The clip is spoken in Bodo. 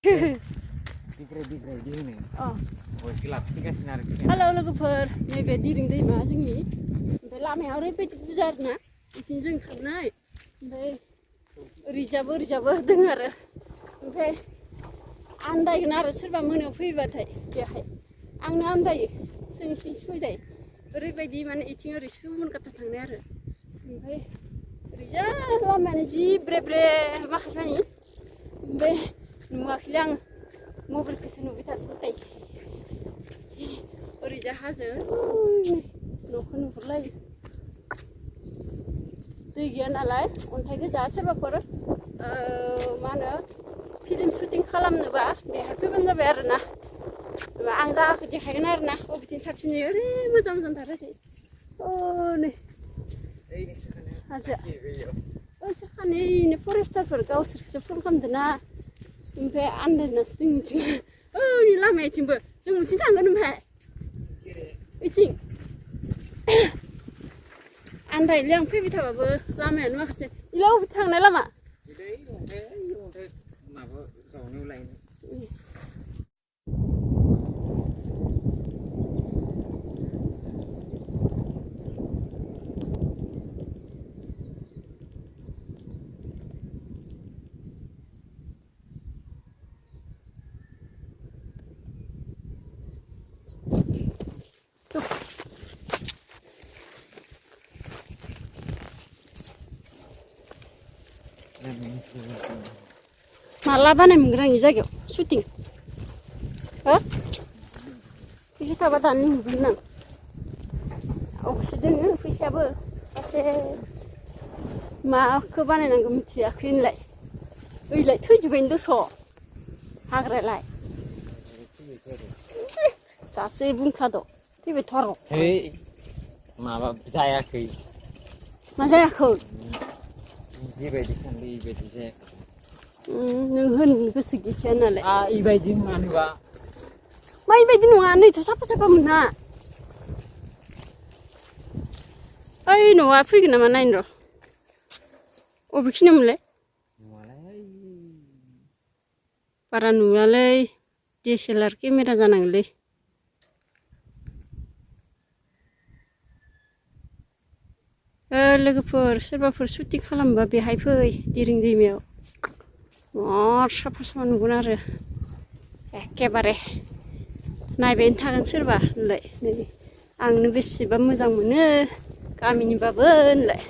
बिग्राय बिदि होनो बयबो लाबोथिगासिनो आरोखि हेलौ लोगोफोर नैबे दिरिं दैमा जोंनि ओमफ्राय लामाया ओरैबायदि बुरजा आरोना बिथिं जों थांनाय ओमफ्राय ओरैजाबो दङ आरो ओमफ्राय आन्दायगोन आरो सोरबा मोनायाव फैबाथाय बेहाय आंनो आन्दायो जों इसे फैजाय ओरैबायदि माने इथिं ओरै सुमोनगाथा थांनाय आरो ओमफ्राय ओरैजा लामायानो जि ब्रे ब्रे माखासे मानि ओमफ्राय नुवाखैलै आं मबाइलखौसो नुबाय थादों ओरैजा हाजो न'खौ नुहुरलायो दै गैया नालाय अन्थाइ गोजा सोरबाफोर मा होनो फिल्म शुटिं खालामनोबा बेहाय फैबानो जाबाय आरोना आं जायगाखौ देखायगोन आरोना बबेथिं साबसिन नुयो ओरै मोजां थाराखै नै हाजोआ ओइ साखानैनो फरेस्टारफोर गावसोरखौसो फन खालामदों ना ओमफ्राय आन्दायनासो दं मिथिं ओइ लामायाथिंबो जों बिथिं थांगोन ओमफ्राय बिथिं आन्दायलै आं फैबाय थाबाबो लामायानो माखासे इलाय बबे थांनाय लामा माबा जावनायाव लायनो माला बानाय मोनगोन आं इ जायगायाव शुटिं हो फैसा थाबा दानो नुगोन आं अबेसो दोङो फैसायाबो सासे माखौ बानायनांगौ मिथियाखै होनलाय ओइलाय थैजोब्बायनो दस' हाग्रायालाय दासो बुंखाद' थैबायथ' आरो माबा जायाखै मा जायाखै जिबायदि सानदों बेबायदि जायाखै नों होननो गोसो गैखाया नालाय बेबायदि नङानोबा मा बेबायदि नङा नैथ' साफा मोना ओइ न'आ फैगोन नामा नायनो र' अबेखिनियावमोनलाय बारा नुवालै DSLR केमेरा जानांगोनलै लोगोफोर सोरबाफोर शुटिं खालामबा बेहाय फै दिरिं दैमायाव मार साफा नुगोन आरो एखेबारे नायबायनो थागोन सोरबा होनलाय नै आंनो बेसेबा मोजां मोनो गामिनिबाबो होनलाय